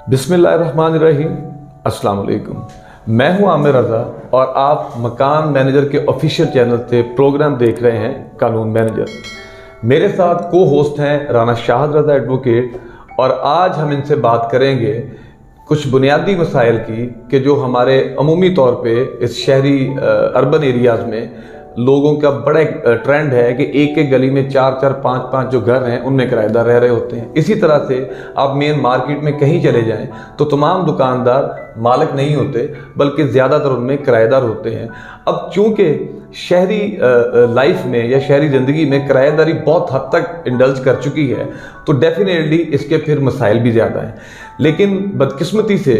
बिस्मिल्लाहिर्रहमानिर्रहीम। अस्सलाम वालेकुम। मैं हूं आमिर रज़ा और आप मकान मैनेजर के ऑफिशियल चैनल से प्रोग्राम देख रहे हैं कानून मैनेजर। मेरे साथ को होस्ट हैं राना शाहद रज़ा एडवोकेट, और आज हम इनसे बात करेंगे कुछ बुनियादी मसाइल की कि जो हमारे अमूमी तौर पे इस शहरी अर्बन एरियाज़ में लोगों का बड़ा एक ट्रेंड है कि एक एक गली में 4-4, 5-5 जो घर हैं उनमें किराएदार रह रहे होते हैं। इसी तरह से आप मेन मार्केट में कहीं चले जाएं तो तमाम दुकानदार मालिक नहीं होते, बल्कि ज़्यादातर उनमें किराएदार होते हैं। अब चूँकि शहरी लाइफ में या शहरी ज़िंदगी में किराएदारी बहुत हद तक इंडल्ज कर चुकी है, तो डेफिनेटली इसके फिर मसाइल भी ज़्यादा हैं। लेकिन बदकिस्मती से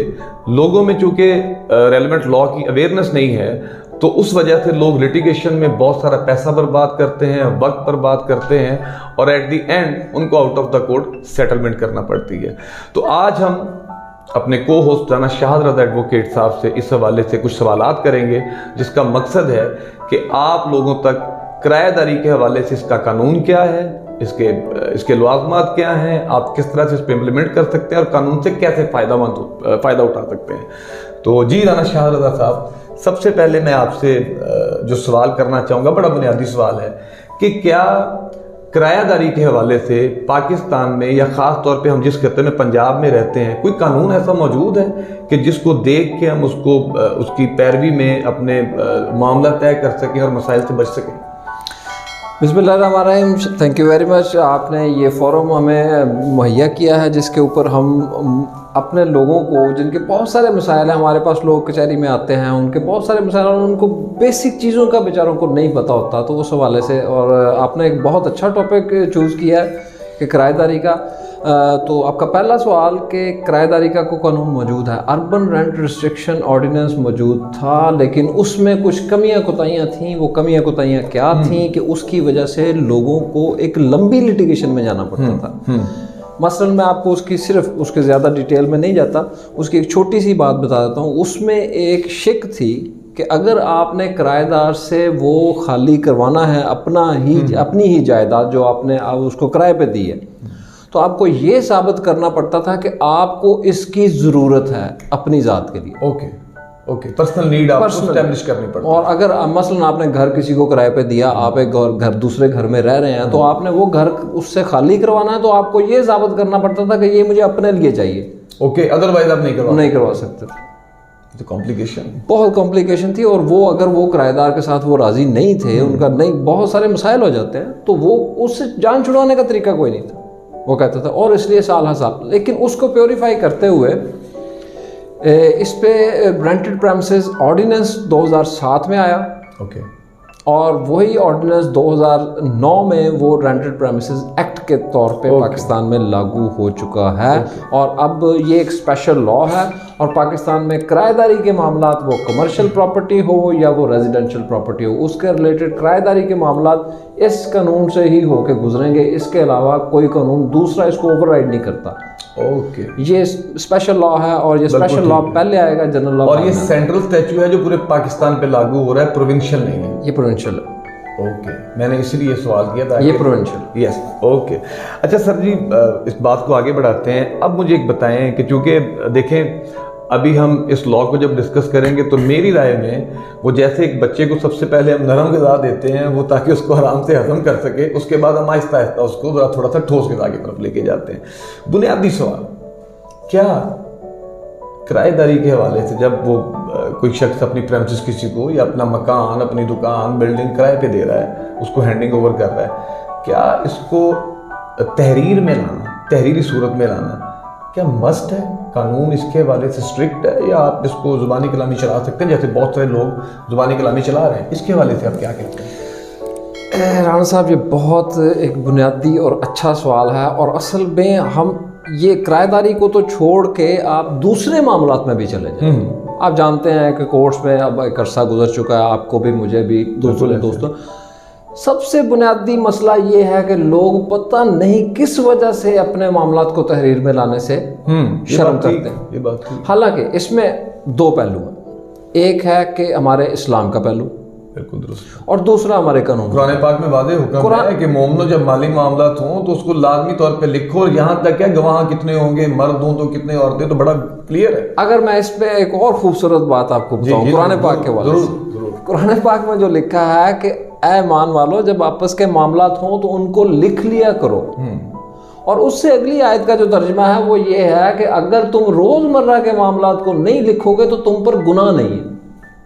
लोगों में चूँकि रेलेवेंट लॉ की अवेयरनेस नहीं है, तो उस वजह से लोग लिटिगेशन में बहुत सारा पैसा बर्बाद करते हैं, वक्त बर्बाद करते हैं, और एट दी एंड उनको out of the court settlement करना पड़ती है। तो आज हम अपने को होस्ट राना शाहद रज़ा एडवोकेट साहब से इस हवाले से कुछ सवालात करेंगे, जिसका मकसद है कि आप लोगों तक किराएदारी के हवाले से इसका कानून क्या है, इसके लवाज़मात क्या हैं, आप किस तरह से इस पर इम्प्लीमेंट कर सकते हैं और कानून से कैसे फ़ायदा उठा सकते हैं। तो जी राना शाहद रज़ा साहब, सबसे पहले मैं आपसे जो सवाल करना चाहूँगा, बड़ा बुनियादी सवाल है कि क्या किरायादारी के हवाले से पाकिस्तान में या ख़ास तौर पे हम जिस खत्ते में पंजाब में रहते हैं, कोई कानून ऐसा मौजूद है कि जिसको देख के हम उसकी पैरवी में अपने मामला तय कर सकें और मसाइल से बच सकें? बिस्मिल्लाहिर्रहमानिर्रहीम। Thank you very much. आपने ये फोरम हमें मुहैया किया है जिसके ऊपर हम अपने लोगों को, जिनके बहुत सारे मसाइल हैं, हमारे पास लोग कचहरी में आते हैं, उनके बहुत सारे मसाइल हैं, उनको बेसिक चीज़ों का बेचारों को नहीं पता होता, तो उस हवाले से, और आपने एक बहुत अच्छा टॉपिक चूज़ किया है कि किराएदारी का। तो आपका पहला सवाल कि किराएदारी का कोई कानून मौजूद है। अर्बन रेंट रिस्ट्रिक्शन ऑर्डिनेंस मौजूद था, लेकिन उसमें कुछ कमियां कोताहियां थीं। वो कमियां कोताहियां क्या थीं कि उसकी वजह से लोगों को एक लंबी लिटिगेशन में जाना पड़ता था। मसलन मैं आपको उसके ज़्यादा डिटेल में नहीं जाता, उसकी एक छोटी सी बात बता देता हूँ। उसमें एक शिक थी कि अगर आपने किराएदार से वो खाली करवाना है अपनी ही जायदाद जो आपने उसको किराए पे दी है, तो आपको ये साबित करना पड़ता था कि आपको इसकी ज़रूरत है अपनी ज़ात के लिए। ओके, पर्सनल नीड आपको एस्टैब्लिश करनी पड़ती है। और अगर मसलन आपने घर किसी को किराए पे दिया, आप एक घर दूसरे घर में रह रहे हैं, तो आपने वो घर उससे खाली करवाना है, तो आपको ये साबित करना पड़ता था कि ये मुझे अपने लिए चाहिए। ओके, अदरवाइज आप नहीं करवा सकते। तो कॉम्प्लिकेशन, बहुत कॉम्प्लिकेशन थी। और वो अगर वो किराएदार के साथ वो राज़ी नहीं थे, उनका नहीं, बहुत सारे मसाइल हो जाते हैं, तो वो उससे जान छुड़वाने का तरीका कोई नहीं था। वो कहता था और इसलिए साल हसाब, लेकिन उसको प्योरीफाई करते हुए इस पे रेंटेड प्रेमिसेस ऑर्डिनेंस 2007 में आया। ओके। और वही ऑर्डिनेंस 2009 में वो रेंटेड प्रेमिसेस एक्ट के तौर पे पाकिस्तान में लागू हो चुका है। और अब ये एक स्पेशल लॉ है, और पाकिस्तान में किराएदारी के मामलात, वो कमर्शियल प्रॉपर्टी हो या वो रेजिडेंशियल प्रॉपर्टी हो, उसके रिलेटेड किराएदारी के मामलात इस कानून से ही होके गुजरेंगे। इसके अलावा कोई कानून दूसरा इसको ओवरराइड नहीं करता। ओके, ये स्पेशल लॉ है, और ये स्पेशल लॉ पहले आएगा जनरल लॉ। और ये सेंट्रल स्टैच्यू है जो पूरे पाकिस्तान पे लागू हो रहा है, प्रोविंशियल नहीं है। ये प्रोविंशियल है। ओके, मैंने इसीलिए सवाल किया था। ये प्रोविंशियल। Yes, okay. अच्छा सर जी, इस बात को आगे बढ़ाते हैं। अब मुझे एक बताएं कि चूँकि देखें, अभी हम इस लॉ को जब डिस्कस करेंगे तो मेरी राय में वो जैसे एक बच्चे को सबसे पहले हम नरम ग़िज़ा देते हैं वो ताकि उसको आराम से हजम कर सके, उसके बाद हम आहिस्ता आहिस्ता उसको थोड़ा सा ठोस ग़िज़ा की तरफ लेके जाते हैं। बुनियादी सवाल, क्या किराएदारी के हवाले से जब वो कोई शख्स अपनी प्रेमिसेस किसी को, या अपना मकान, अपनी दुकान, बिल्डिंग किराए पे दे रहा है, उसको हैंडिंग ओवर कर रहा है, क्या इसको तहरीर में लाना, तहरीरी सूरत में लाना क्या मस्ट है? कानून इसके हवाले से स्ट्रिक्ट है, या आप इसको ज़ुबानी कलामी चला सकते हैं, जैसे बहुत सारे लोग ज़ुबानी कलामी चला रहे हैं? इसके हवाले से आप क्या कहते हैं? राना साहब, ये बहुत एक बुनियादी और अच्छा सवाल है। और असल में हम ये किराएदारी को तो छोड़ के आप दूसरे मामलात में भी चले जाएं। आप जानते हैं कि कोर्ट्स में अब एक अरसा गुजर चुका है, आपको भी, मुझे भी, दोस्तों। सबसे बुनियादी मसला ये है कि लोग पता नहीं किस वजह से अपने मामलात को तहरीर में लाने से शर्म करते हैं। ये बात, हालांकि इसमें दो पहलू हैं। एक है कि हमारे इस्लाम का पहलू, बिल्कुल दुरुस्त। और दूसरा हमारे कानून, कुरान पाक में वाज़ेह हुक्म है कि मोमिनो जब माली मामलात हों तो उसको लाजमी तौर पे लिखो, और यहाँ तक है गवाह कितने होंगे, मर्द हों तो कितने औरतें, तो बड़ा क्लियर है। अगर मैं इस पे एक और खूबसूरत बात आपको बताऊं कुरान पाक के वाले से, कुरान पाक में जो लिखा है कि ऐ ईमान वालों जब आपस के मामलात हों तो उनको लिख लिया करो। और उससे अगली आयत का जो तर्जमा है वो ये है कि अगर तुम रोजमर्रा के मामलात को नहीं लिखोगे तो तुम पर गुनाह नहीं है।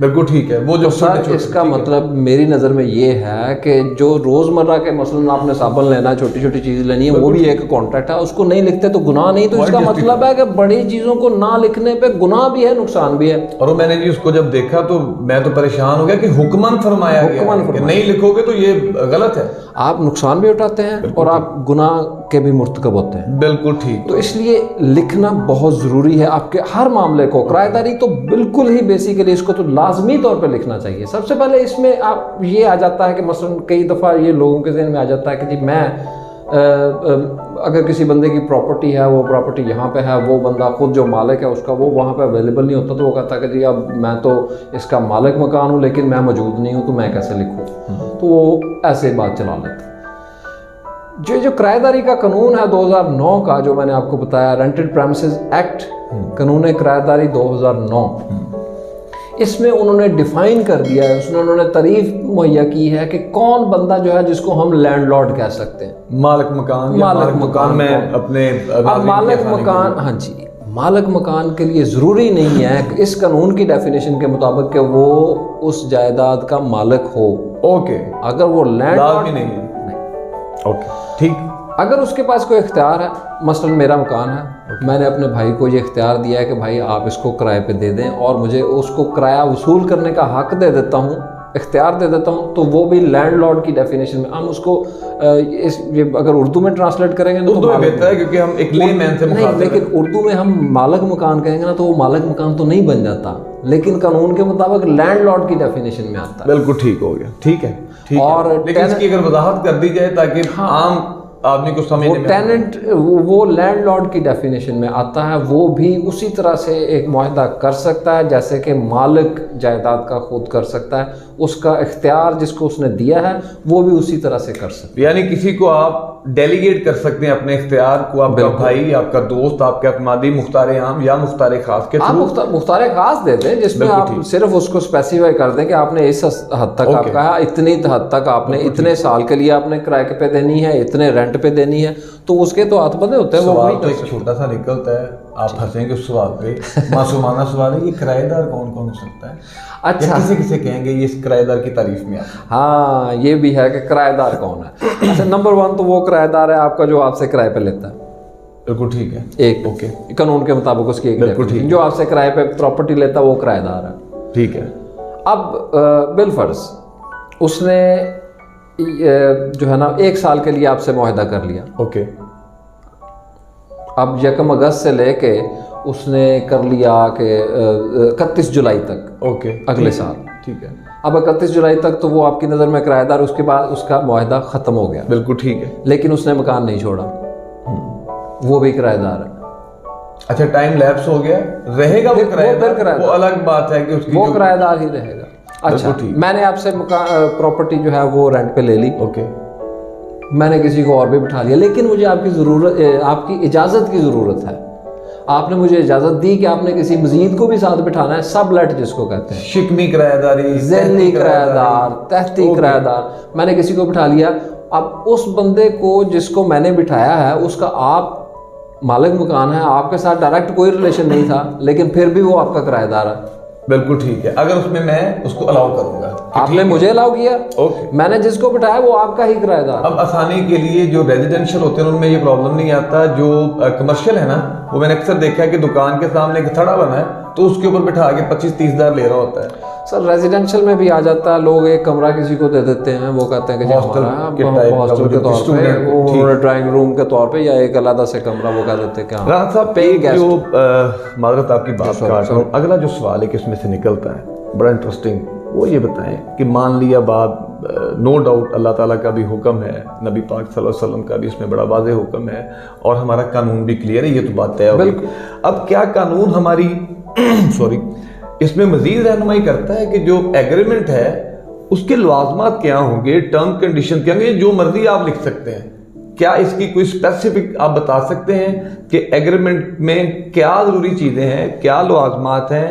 बिल्कुल ठीक है। वो जो सर इसका मतलब मेरी नज़र में ये है कि जो रोज़मर्रा के मसलन आपने साबुन लेना है, छोटी छोटी चीज़ लेनी है, वो भी एक कॉन्ट्रैक्ट है, उसको नहीं लिखते तो गुनाह नहीं। तो इसका मतलब है कि बड़ी चीज़ों को ना लिखने पे गुनाह भी है, नुकसान भी है। और मैंने जी उसको जब देखा तो मैं तो परेशान हो गया कि हुक्मन फरमाया गया है कि नहीं लिखोगे तो ये गलत है। आप नुकसान भी उठाते हैं और आप गुनाह के भी मुर्तकब होते हैं। बिल्कुल ठीक। तो इसलिए लिखना बहुत ज़रूरी है आपके हर मामले को। किराएदारी तो बिल्कुल ही बेसिकली इसको तो लाजमी तौर पे लिखना चाहिए। सबसे पहले इसमें आप ये आ जाता है कि मसलन कई दफ़ा ये लोगों के ज़हन में आ जाता है कि जी मैं अगर किसी बंदे की प्रॉपर्टी है, वो प्रॉपर्टी यहाँ पे है, वो बंदा खुद जो मालिक है उसका वो वहाँ पे अवेलेबल नहीं होता, तो वो कहता है कि जी अब मैं तो इसका मालिक मकान हूँ लेकिन मैं मौजूद नहीं हूँ, तो मैं कैसे लिखूँ। तो वो ऐसे बात चला लेता है। जो किराएदारी का कानून है 2009 का, जो मैंने आपको बताया, रेंटेड प्रेमिसेस एक्ट, कानून किराएदारी 2009, इसमें उन्होंने डिफाइन कर दिया है, उसमें उन्होंने तारीफ मुहैया की है कि कौन बंदा जो है जिसको हम लैंडलॉर्ड कह सकते हैं। मालिक मकान, मालिक मकान में अपने मालिक मकान, हाँ जी, मालिक मकान के लिए ज़रूरी नहीं है कि इस कानून की डेफिनेशन के मुताबिक कि वो उस जायदाद का मालिक हो। ओके, अगर वो लैंडलॉर्ड नहीं है, ओके ठीक। अगर उसके पास कोई इख्तियार है, मसलन मेरा मकान है, मैंने अपने भाई को ये इख्तियार दिया है कि भाई आप इसको किराए पे दे दें और मुझे उसको किराया वसूल करने का हक दे देता हूँ, इख्तियार दे देता हूँ, तो वो भी लैंडलॉर्ड की डेफिनेशन में हम उसको ये अगर उर्दू में ट्रांसलेट करेंगे ना तो बेहतर है, क्योंकि हम एक लेमैन से नहीं, लेकिन उर्दू में हम मालिक मकान कहेंगे ना तो वो मालिक मकान तो नहीं बन जाता, लेकिन कानून के मुताबिक लैंडलॉर्ड की डेफिनेशन में आता है। बिल्कुल ठीक हो गया, ठीक है, ठीक और है। लेकिन इसकी अगर वजाहत कर दी जाए ताकि आम आदमी को समझ में, टेनेंट वो लैंडलॉर्ड की डेफिनेशन में आता है, वो भी उसी तरह से एक मुआहदा कर सकता है जैसे कि मालिक जायदाद का खुद कर सकता है। उसका इख्तियार जिसको उसने दिया है वो भी उसी तरह से कर सकता है। यानी किसी को आप डेलीगेट कर सकते हैं अपने इख्तियार को, आपका भाई, आपका दोस्त, आपके अतमादी, मुख्तार आम या मुख्तार खास के थ्रू। आप मुख्तार खास दे दें जिसमें आप सिर्फ उसको स्पेसिफाई कर दें कि आपने इस हद तक आपका है, इतनी हद तक आपने इतने साल के लिए आपने किराए पे देनी है, इतने रेंट पे देनी है, तो उसके तो हाथ बंधे होते हैं। वो तो एक छोटा सा निकलता है, आप हंसेंगे उस सवाल पे, मासूमाना सवाल है, ये किराएदार कौन कौन हो सकता है? अच्छा, किसी किसे कहेंगे ये इस किराएदार की तारीफ में आता है। हाँ, ये भी है कि किराएदार कौन है। अच्छा, नंबर 1 तो वो किराएदार है आपका जो आपसे किराए पे लेता है। बिल्कुल ठीक है, एक ओके, कानून के मुताबिक उसकी एक डेफिनेशन, जो आपसे किराए पे प्रॉपर्टी लेता है वो किराएदार है। ठीक है। अब बिलफर्ज उसने जो है ना 1 साल के लिए आपसे मुआहदा कर लिया। ओके। अब 1 अगस्त से लेके उसने कर लिया कि 31 जुलाई तक, ओके, अगले साल, ठीक है। अब 31 जुलाई तक तो वो आपकी नज़र में किराएदार, उसके बाद उसका मुआहदा ख़त्म हो गया। बिल्कुल ठीक है। लेकिन उसने मकान नहीं छोड़ा, वो भी किराएदार है। अच्छा, टाइम लैप्स हो गया, रहेगा वो किराएदार, वो अलग बात है कि उसकी वो किराएदार ही रहेगा। अच्छा, मैंने आपसे प्रॉपर्टी जो है वो रेंट पे ले ली, ओके, मैंने किसी को और भी बिठा लिया, लेकिन मुझे आपकी ज़रूरत, आपकी इजाज़त की ज़रूरत है। आपने मुझे इजाज़त दी कि आपने किसी मजीद को भी साथ बिठाना है, सब लेट जिसको कहते हैं, शिकमी किराएदारी, ज़ैली किराएदार, तहती किराएदार, मैंने किसी को बिठा लिया। अब उस बंदे को जिसको मैंने बिठाया है उसका आप मालिक मकान है, आपके साथ डायरेक्ट कोई रिलेशन नहीं था, लेकिन फिर भी वो आपका किराएदार है। बिल्कुल ठीक है। अगर उसमें मैं उसको अलाउ करूंगा, आपने मुझे अलाउ किया, ओके, मैंने जिसको बिठाया वो आपका ही किराएदार। अब आसानी के लिए जो रेजिडेंशियल होते हैं उनमें ये प्रॉब्लम नहीं आता, जो कमर्शियल है ना, वो मैंने अक्सर देखा है कि दुकान के सामने एक थड़ा बना है तो उसके ऊपर बिठा के 25-30 हज़ार ले रहा होता है। सर रेजिडेंशियल में भी आ जाता है, लोग एक कमरा किसी को दे देते हैं, वो कहते हैं कि हॉस्टल के तौर पे, वो ड्राइंग रूम के तौर पे या एक अलग से कमरा वो कह देते हैं कि राहत साहब पे जो मादरत आपकी बात काट रहा हूं, अगला जो सवाल है कि इसमें से निकलता है बड़ा इंटरेस्टिंग, वो ये बताएं कि मान लिया बात, नो डाउट अल्लाह ताला का भी हुक्म है, नबी पाक सल्लल्लाहु अलैहि वसल्लम का भी इसमें बड़ा वाज़ेह हुक्म है और हमारा कानून भी क्लियर है, ये तो बात तय हो गई। अब क्या कानून हमारी सॉरी इसमें मज़ीद रहनुमाई करता है कि जो एग्रीमेंट है اس کے لوازمات کیا ہوں گے, ٹرم کنڈیشن کیا ہوں گے, جو مرضی آپ لکھ سکتے ہیں. کیا اس کی کوئی اسپیسیفک آپ بتا سکتے ہیں کہ ایگریمنٹ میں کیا ضروری چیزیں ہیں, کیا لوازمات ہیں,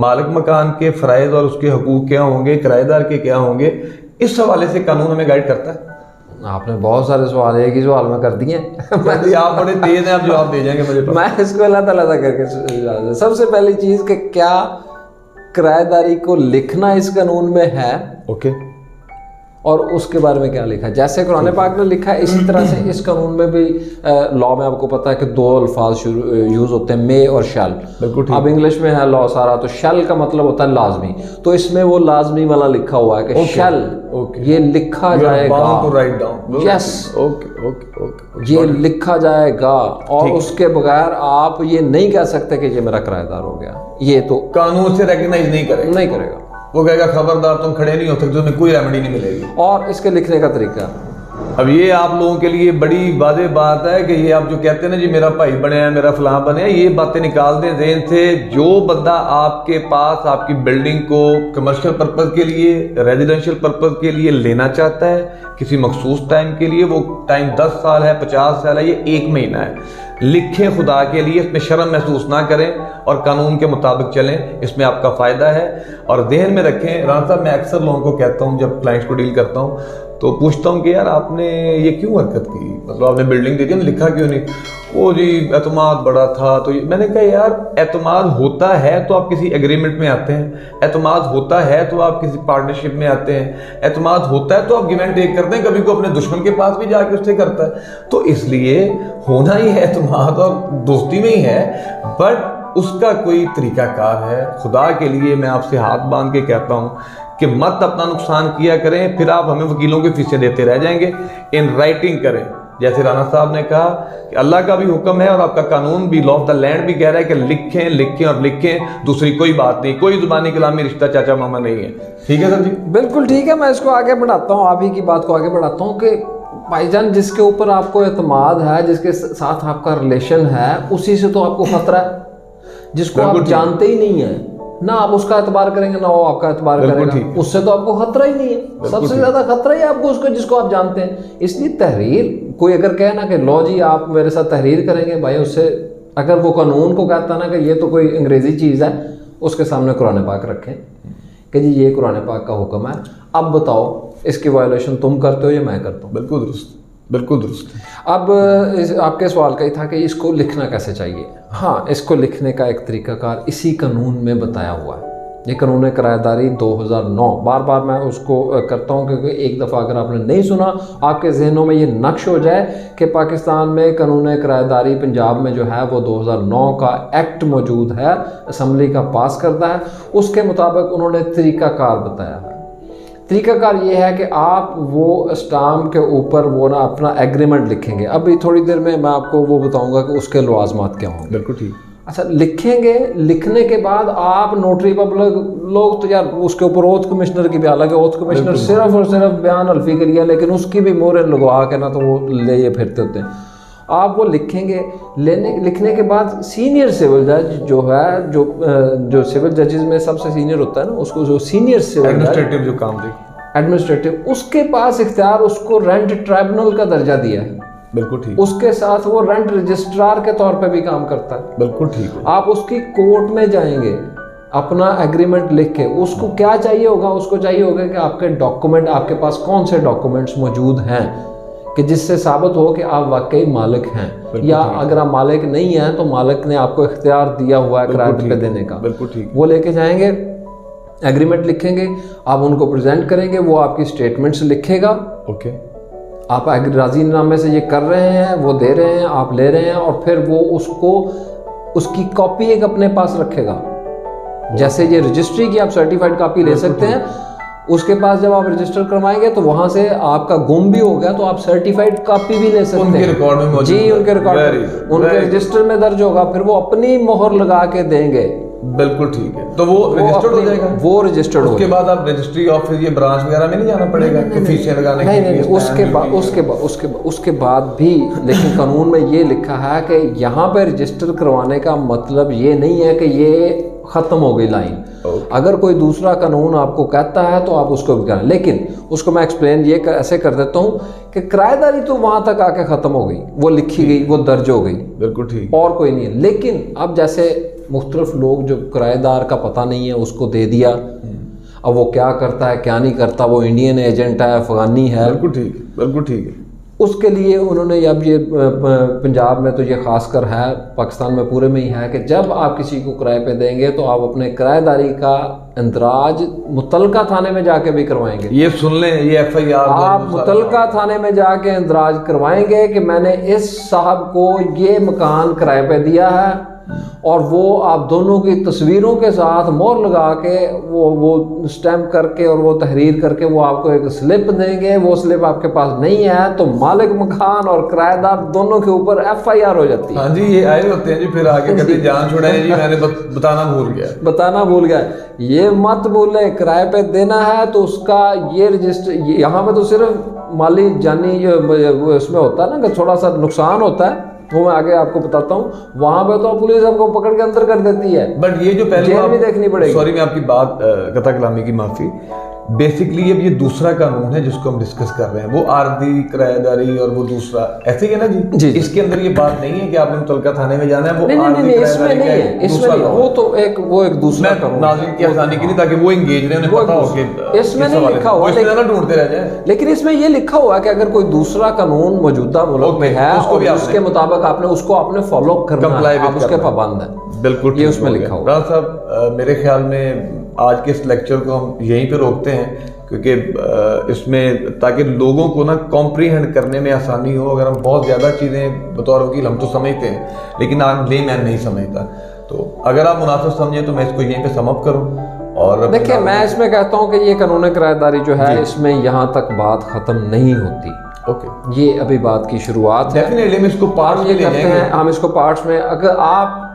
مالک مکان کے فرائض اور اس کے حقوق کیا ہوں گے, کرایہ دار کے کیا ہوں گے؟ اس حوالے سے قانون ہمیں گائیڈ کرتا ہے. آپ نے بہت سارے سوال ایک ہی سوال میں کر دیے ہیں. آپ بڑے تیز ہیں, آپ جواب دے جائیں گے مجھے. میں اس کو اللہ تعالیٰ کر کے سب سے پہلی چیز کہ کیا کرایہ داری کو لکھنا اس قانون میں ہے, اوکے, اور اس کے بارے میں کیا لکھا ہے. جیسے قرآن پاک نے لکھا ہے اسی طرح سے اس قانون میں بھی لا میں آپ کو پتا ہے کہ دو الفاظ یوز ہوتے ہیں, مے اور شیل. اب انگلش میں ہے لا سارا, تو شیل کا مطلب ہوتا ہے لازمی, تو اس میں وہ لازمی والا لکھا ہوا ہے کہ شیل یہ لکھا جائے گا. یس, یہ لکھا جائے گا, اور اس کے بغیر آپ یہ نہیں کہہ سکتے کہ یہ میرا کرایہ دار ہو گیا. یہ تو قانون سے ریکگنائز نہیں کرے گا. وہ کہے گا خبردار تم کھڑے نہیں ہو سکتے, تمہیں کوئی ریمیڈی نہیں ملے گی. اور اس کے لکھنے کا طریقہ, اب یہ آپ لوگوں کے لیے بڑی واضح بات ہے کہ یہ آپ جو کہتے ہیں نا جی میرا بھائی بنے ہیں, میرا فلاں بنے ہیں, یہ باتیں نکال دیں ذہن سے. جو بندہ آپ کے پاس آپ کی بلڈنگ کو کمرشل پرپز کے لیے, ریزیڈینشیل پرپز کے لیے لینا چاہتا ہے کسی مخصوص ٹائم کے لیے, وہ ٹائم 10 سال ہے, 50 سال ہے, یہ 1 مہینہ ہے, لکھیں خدا کے لیے, اس میں شرم محسوس نہ کریں اور قانون کے مطابق چلیں, اس میں آپ کا فائدہ ہے. اور ذہن میں رکھیں, رانا صاحب میں اکثر لوگوں کو کہتا ہوں جب کلائنٹس کو ڈیل کرتا ہوں تو پوچھتا ہوں کہ یار آپ نے یہ کیوں حرکت کی, مطلب آپ نے بلڈنگ دے دی نا, لکھا کیوں نہیں؟ وہ جی اعتماد بڑا تھا. تو میں نے کہا یار اعتماد ہوتا ہے تو آپ کسی ایگریمنٹ میں آتے ہیں, اعتماد ہوتا ہے تو آپ کسی پارٹنرشپ میں آتے ہیں, اعتماد ہوتا ہے تو آپ گیو اینڈ ٹیک کرتے ہیں, کبھی کو اپنے دشمن کے پاس بھی جا کے اس سے کرتا ہے. تو اس لیے ہونا ہی ہے اعتماد اور دوستی میں ہی ہے, بٹ اس کا کوئی طریقہ کار ہے. خدا کے لیے میں آپ سے ہاتھ باندھ کے کہتا ہوں کہ مت اپنا نقصان کیا کریں, پھر آپ ہمیں وکیلوں کے فیسیں دیتے رہ جائیں گے. ان رائٹنگ کریں, جیسے رانا صاحب نے کہا کہ اللہ کا بھی حکم ہے اور آپ کا قانون بھی, لا آف دا لینڈ بھی کہہ رہا ہے کہ لکھیں لکھیں اور لکھیں, دوسری کوئی بات نہیں, کوئی زبانی کلامی رشتہ چاچا ماما نہیں ہے. ٹھیک ہے سر جی, بالکل ٹھیک ہے. میں اس کو آگے بڑھاتا ہوں, آپ ہی کی بات کو آگے بڑھاتا ہوں کہ بھائی جان جس کے اوپر آپ کو اعتماد ہے, جس کے ساتھ آپ کا ریلیشن ہے, اسی سے تو آپ کو خطرہ ہے. جس کو آپ جانتے ہی نہیں ہیں, نہ آپ اس کا اعتبار کریں گے نہ وہ آپ کا اعتبار کرے گا, اس سے تو آپ کو خطرہ ہی نہیں ہے. سب سے زیادہ خطرہ ہی آپ کو اس کو جس کو آپ جانتے ہیں. اس لیے تحریر, کوئی اگر کہے نا کہ لو جی آپ میرے ساتھ تحریر کریں گے, بھائی اس سے اگر وہ قانون کو کہتا نا کہ یہ تو کوئی انگریزی چیز ہے, اس کے سامنے قرآن پاک رکھیں کہ جی یہ قرآن پاک کا حکم ہے, اب بتاؤ اس کی وائلیشن تم کرتے ہو یا میں کرتا ہوں. بالکل درست, بالکل درست. اب آپ کے سوال کا ہی تھا کہ اس کو لکھنا کیسے چاہیے. ہاں, اس کو لکھنے کا ایک طریقہ کار اسی قانون میں بتایا ہوا ہے. یہ قانون کرایہ داری 2009, بار بار میں اس کو کرتا ہوں کیونکہ ایک دفعہ اگر آپ نے نہیں سنا, آپ کے ذہنوں میں یہ نقش ہو جائے کہ پاکستان میں قانون کرایہ داری پنجاب میں جو ہے وہ 2009 کا ایکٹ موجود ہے, اسمبلی کا پاس کردہ ہے. اس کے مطابق انہوں نے طریقہ کار بتایا ہے. طریقہ کار یہ ہے کہ آپ وہ اسٹامپ کے اوپر وہ نا اپنا ایگریمنٹ لکھیں گے. ابھی تھوڑی دیر میں آپ کو وہ بتاؤں گا کہ اس کے لوازمات کیا ہوں گے. بالکل ٹھیک. اچھا, لکھیں گے, لکھنے کے بعد آپ نوٹری پبلک لوگ تو یار اس کے اوپر اوتھ کمشنر کی بھی, حالانکہ اوتھ کمشنر صرف اور صرف بیان الفی کے لیے, لیکن اس کی بھی مورے لگوا کے نا تو وہ لے یہ پھرتے ہوتے ہیں. آپ وہ لکھیں گے, لکھنے کے بعد سینئر سول جج جو ہے, جو سول ججز میں سب سے سینئر ہوتا ہے نا, اس کو جو سینئر سول ایڈمنسٹریٹو جو کام دیکھ, ایڈمنسٹریٹو, اس کے پاس اختیار, اس کو رینٹ ٹرائبونل کا درجہ دیا ہے. بالکل ٹھیک. اس کے ساتھ وہ رینٹ رجسٹرار کے طور پہ بھی کام کرتا ہے. بالکل ٹھیک. آپ اس کی کورٹ میں جائیں گے اپنا ایگریمنٹ لکھ کے, اس کو کیا چاہیے ہوگا, اس کو چاہیے ہوگا کہ آپ کے ڈاکومنٹ, آپ کے پاس کون سے ڈاکومنٹس موجود ہیں کہ جس سے ثابت ہو کہ آپ واقعی مالک ہیں, یا اگر آپ مالک نہیں ہیں تو مالک نے آپ کو اختیار دیا ہوا ہے کرایہ پہ دینے کا. بالکل ٹھیک. وہ لے کے جائیں گے, ایگریمنٹ لکھیں گے, آپ ان کو پریزنٹ کریں گے, وہ آپ کی اسٹیٹمنٹس لکھے گا. اوکے, آپ راضی نامے سے یہ کر رہے ہیں, وہ دے رہے ہیں, آپ لے رہے ہیں, اور پھر وہ اس کو, اس کی کاپی ایک اپنے پاس رکھے گا. جیسے یہ رجسٹری کی آپ سرٹیفائڈ کاپی لے سکتے ہیں, اس کے پاس جب آپ رجسٹر کروائیں گے تو وہاں سے آپ کا گم بھی ہو گیا تو آپ سرٹیفائڈ کاپی بھی لے سکتے ہیں. ان کے ریکارڈ میں موجود, جی ان کے ریکارڈ, ان کے رجسٹر میں درج ہوگا, پھر وہ اپنی مہر لگا کے دیں گے. بالکل ٹھیک ہے, تو وہ رجسٹرڈ ہو جائے گا. وہ رجسٹرڈ اس کے بعد آپ رجسٹری آفس, یہ برانچ وغیرہ میں نہیں جانا پڑے گا کہ فیسیں لگانے کے لیے. نہیں, اس کے بعد بھی, لیکن قانون میں یہ لکھا ہے کہ یہاں پہ رجسٹر کروانے کا مطلب یہ نہیں ہے کہ یہ ختم ہو گئی لائن. अगर कोई दूसरा कानून आपको कहता है तो आप उसको भी करें, लेकिन उसको मैं एक्सप्लेन ये ऐसे कर देता हूँ कि किराएदारी तो वहाँ तक आके ख़त्म हो गई, वो लिखी गई, वो दर्ज हो गई, बिल्कुल ठीक, और कोई नहीं है। लेकिन अब जैसे मुख्तलिफ लोग जो किराएदार का पता नहीं है उसको दे दिया, अब वो क्या करता है क्या नहीं करता, वो इंडियन एजेंट है, अफगानी है, बिल्कुल ठीक, बिल्कुल ठीक है। उसके लिए उन्होंने अब ये पंजाब में तो ये खासकर है, पाकिस्तान में पूरे में ही है कि जब आप किसी को किराए पे देंगे तो आप अपने किराएदारी का इंदराज मुतलका थाने में जाके भी करवाएंगे। ये सुन लें, ये FIR आप मुतलका थाने में जाके इंदराज करवाएंगे कि मैंने इस साहब को ये मकान किराए पे दिया है, और वो आप दोनों की तस्वीरों के साथ मोहर लगा के वो स्टैम्प करके और वो तहरीर करके वो आपको एक स्लिप देंगे। वो स्लिप आपके पास नहीं है तो मालिक मकान और किराएदार दोनों के ऊपर FIR हो जाती है। हाँ जी, ये आए होते हैं जी, फिर आगे कहते हैं जान छुड़ाए जी, मैंने बताना भूल गया। ये मत बोले, किराए पे देना है तो उसका ये रजिस्टर, यहाँ पे तो सिर्फ माली जानी जो इसमें होता है ना कि थोड़ा सा नुकसान होता है, वो मैं आगे आपको बताता हूँ। वहां पे तो पुलिस आपको पकड़ के अंदर कर देती है, बट ये जो पहले जेल भी देखनी पड़ेगी। सॉरी, मैं आपकी बात कथा कलामी की माफी, बेसिकली अब ये दूसरा कानून है जिसको हम डिस्कस कर रहे हैं, वो आर्दी किराएदारी और वो दूसरा ऐसे ही है ना जी? इसके अंदर ये बात नहीं है कि आपने मुतलका थाने में जाना है, वो नहीं, इसमें नहीं है, इसमें नहीं, वो तो एक दूसरा कानून, नाज़रीन की आसानी के लिए, ताकि वो एंगेज रहे, उन्हें पता हो कि इसमें नहीं लिखा हुआ, इसमें ढूंढते रह जाए। लेकिन इसमें ये लिखा हुआ है कि अगर कोई दूसरा कानून मौजूदा मुल्क में है और उसके मुताबिक आपने फॉलो करना है, आप उसके पाबंद हैं। बिल्कुल, ये उसमें लिखा हुआ। राज साहब, मेरे ख्याल में आज के इस लेक्चर को हम यहीं पे रोकते हैं, क्योंकि इसमें ताकि लोगों को ना कॉम्प्रीहेंड करने में आसानी हो। अगर हम बहुत ज़्यादा चीज़ें बतौर वकील हम तो समझते हैं, लेकिन आम लेमैन नहीं समझता, तो अगर आप मुनासिब समझे तो मैं इसको यहीं पे समअप करूँ। और देखिए, मैं इसमें कहता हूँ कि ये कानून किराएदारी जो है, इसमें यहाँ तक बात ख़त्म नहीं होती। ओके, ये अभी बात की शुरुआत है। डेफिनेटली हम इसको पार्ट्स में ले जाएंगे। हम इसको पार्ट्स में, अगर आप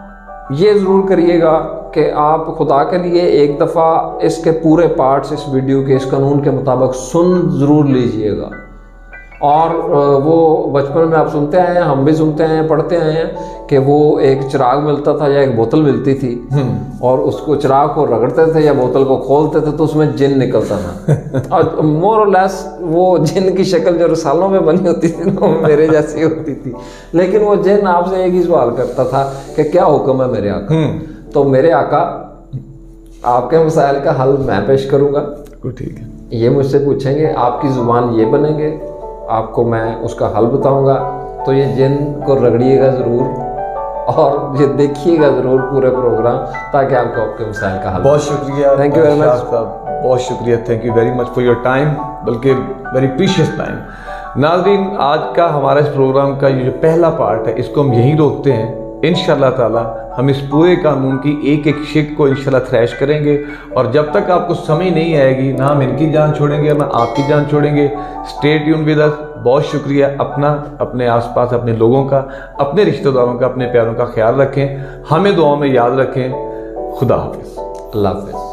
ये ज़रूर करिएगा कि आप खुदा के लिए एक दफ़ा इसके पूरे पार्ट्स इस वीडियो के, इस कानून के मुताबिक सुन ज़रूर लीजिएगा। और वो बचपन में आप सुनते आए हैं, हम भी सुनते आए हैं, पढ़ते आए हैं कि वो एक चिराग मिलता था या एक बोतल मिलती थी, और उसको चिराग को रगड़ते थे या बोतल को खोलते थे तो उसमें जिन निकलता था। और मोर और लेस वो जिन की शक्ल जो रसालों में बनी होती थी ना, मेरे जैसी होती थी, लेकिन वो जिन आपसे एक ही सवाल करता था कि क्या हुक्म है मेरे आका। तो मेरे आका, आपके मसाइल का हल मैं पेश करूँगा, ठीक है, ये मुझसे पूछेंगे, आपकी ज़ुबान ये बनेंगे, आपको मैं उसका हल बताऊंगा। तो ये जिन को रगड़िएगा ज़रूर और ये देखिएगा ज़रूर पूरे प्रोग्राम, ताकि आपको आपके मसाइल का हल। बहुत शुक्रिया, थैंक यू वेरी मच, बहुत शुक्रिया, thank you very much for your time, बल्कि वेरी प्रीशियस टाइम। नाज़रीन, आज का हमारा इस प्रोग्राम का ये जो पहला पार्ट है, इसको हम यहीं रोकते हैं। इंशाल्लाह ताला हम इस पूरे कानून की एक एक शिक को इंशाल्लाह थ्रैश करेंगे, और जब तक आपको समझ नहीं आएगी, ना हम इनकी जान छोड़ेंगे ना आपकी जान छोड़ेंगे। Stay tune with us. बहुत शुक्रिया। अपना, अपने आसपास अपने लोगों का, अपने रिश्तेदारों का, अपने प्यारों का ख्याल रखें, हमें दुआओं में याद रखें। खुदा हाफिज़। अल्लाह हाफिज़।